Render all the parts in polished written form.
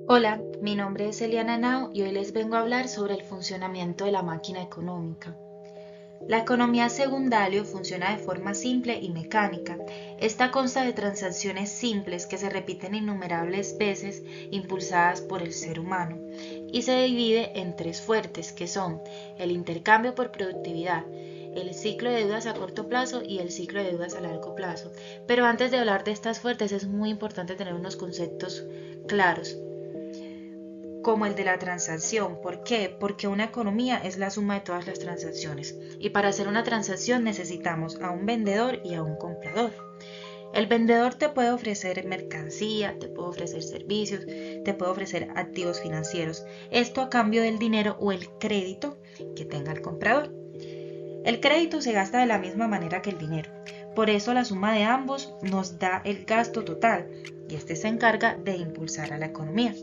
Hola, mi nombre es Eliana Nao y hoy les vengo a hablar sobre el funcionamiento de la máquina económica. La economía secundaria funciona de forma simple y mecánica. Esta consta de transacciones simples que se repiten innumerables veces impulsadas por el ser humano y se divide en tres fuertes que son el intercambio por productividad, el ciclo de deudas a corto plazo y el ciclo de deudas a largo plazo. Pero antes de hablar de estas fuertes es muy importante tener unos conceptos claros como el de la transacción. ¿Por qué? Porque una economía es la suma de todas las transacciones. Y para hacer una transacción necesitamos a un vendedor y a un comprador. El vendedor te puede ofrecer mercancía, te puede ofrecer servicios, te puede ofrecer activos financieros. Esto a cambio del dinero o el crédito que tenga el comprador. El crédito se gasta de la misma manera que el dinero. Por eso la suma de ambos nos da el gasto total y este se encarga de impulsar a la economía.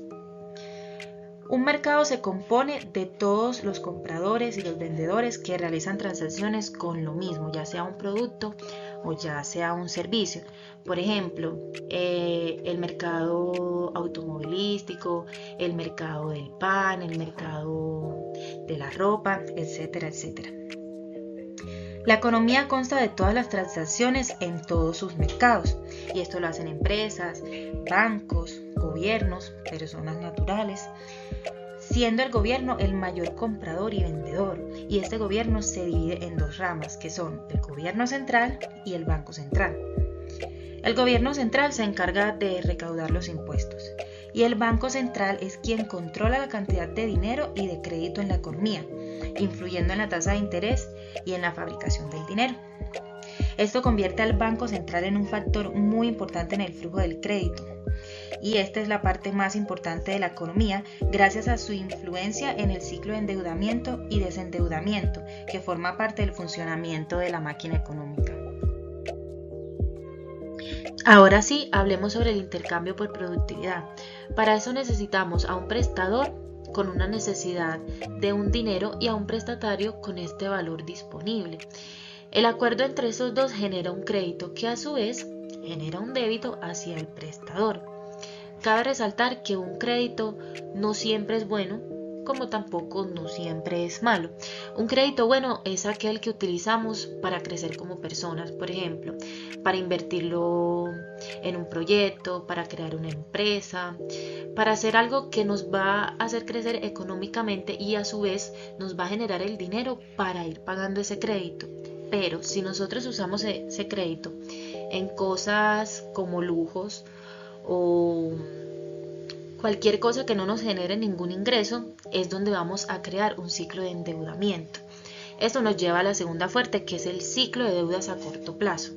Un mercado se compone de todos los compradores y los vendedores que realizan transacciones con lo mismo, ya sea un producto o ya sea un servicio. Por ejemplo, el mercado automovilístico, el mercado del pan, el mercado de la ropa, etcétera, etcétera. La economía consta de todas las transacciones en todos sus mercados, y esto lo hacen empresas, bancos, gobiernos, personas naturales, siendo el gobierno el mayor comprador y vendedor, y este gobierno se divide en dos ramas, que son el gobierno central y el banco central. El gobierno central se encarga de recaudar los impuestos, y el banco central es quien controla la cantidad de dinero y de crédito en la economía, influyendo en la tasa de interés y en la fabricación del dinero. Esto convierte al Banco Central en un factor muy importante en el flujo del crédito. Y esta es la parte más importante de la economía gracias a su influencia en el ciclo de endeudamiento y desendeudamiento que forma parte del funcionamiento de la máquina económica. Ahora sí, hablemos sobre el intercambio por productividad. Para eso necesitamos a un prestador con una necesidad de un dinero y a un prestatario con este valor disponible. El acuerdo entre esos dos genera un crédito que a su vez genera un débito hacia el prestador. Cabe resaltar que un crédito no siempre es bueno, como tampoco no siempre es malo. Un crédito bueno es aquel que utilizamos para crecer como personas, por ejemplo, para invertirlo en un proyecto, para crear una empresa, para hacer algo que nos va a hacer crecer económicamente y a su vez nos va a generar el dinero para ir pagando ese crédito. Pero si nosotros usamos ese crédito en cosas como lujos o cualquier cosa que no nos genere ningún ingreso, es donde vamos a crear un ciclo de endeudamiento. Esto nos lleva a la segunda fuerte, que es el ciclo de deudas a corto plazo.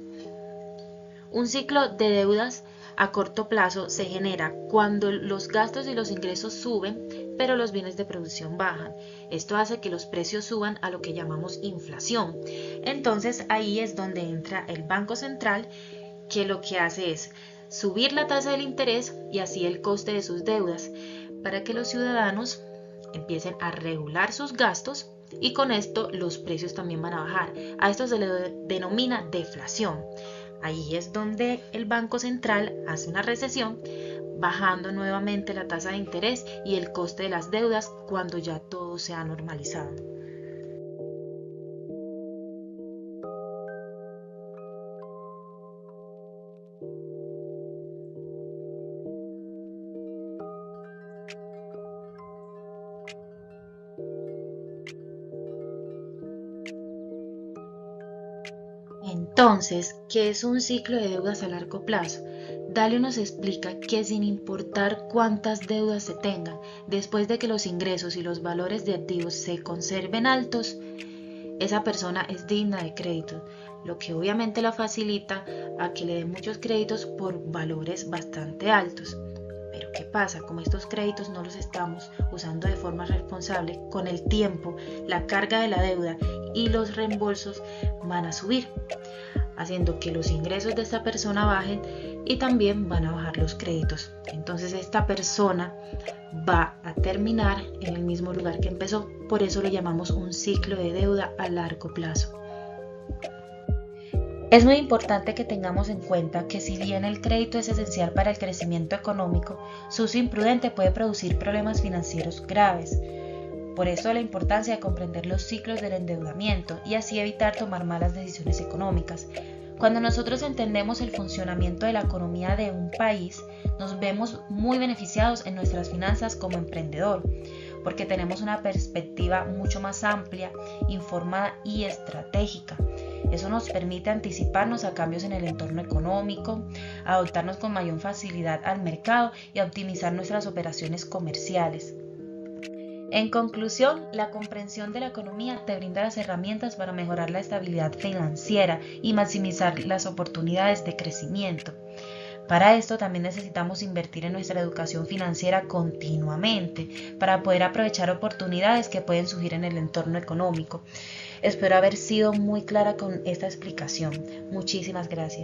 Un ciclo de deudas a corto plazo se genera cuando los gastos y los ingresos suben, pero los bienes de producción bajan. Esto hace que los precios suban a lo que llamamos inflación. Entonces ahí es donde entra el Banco Central, que lo que hace es subir la tasa del interés y así el coste de sus deudas, para que los ciudadanos empiecen a regular sus gastos y con esto los precios también van a bajar. A esto se le denomina deflación. Ahí es donde el Banco Central hace una recesión, bajando nuevamente la tasa de interés y el coste de las deudas cuando ya todo se ha normalizado. Entonces, ¿qué es un ciclo de deudas a largo plazo? Dalio nos explica que sin importar cuántas deudas se tengan, después de que los ingresos y los valores de activos se conserven altos, esa persona es digna de crédito, lo que obviamente la facilita a que le den muchos créditos por valores bastante altos. Pero ¿qué pasa? Como estos créditos no los estamos usando de forma responsable, con el tiempo la carga de la deuda y los reembolsos van a subir, haciendo que los ingresos de esta persona bajen y también van a bajar los créditos. Entonces esta persona va a terminar en el mismo lugar que empezó. Por eso lo llamamos un ciclo de deuda a largo plazo. Es muy importante que tengamos en cuenta que si bien el crédito es esencial para el crecimiento económico, su uso imprudente puede producir problemas financieros graves. Por eso la importancia de comprender los ciclos del endeudamiento y así evitar tomar malas decisiones económicas. Cuando nosotros entendemos el funcionamiento de la economía de un país, nos vemos muy beneficiados en nuestras finanzas como emprendedor, porque tenemos una perspectiva mucho más amplia, informada y estratégica. Eso nos permite anticiparnos a cambios en el entorno económico, adaptarnos con mayor facilidad al mercado y optimizar nuestras operaciones comerciales. En conclusión, la comprensión de la economía te brinda las herramientas para mejorar la estabilidad financiera y maximizar las oportunidades de crecimiento. Para esto también necesitamos invertir en nuestra educación financiera continuamente para poder aprovechar oportunidades que pueden surgir en el entorno económico. Espero haber sido muy clara con esta explicación. Muchísimas gracias.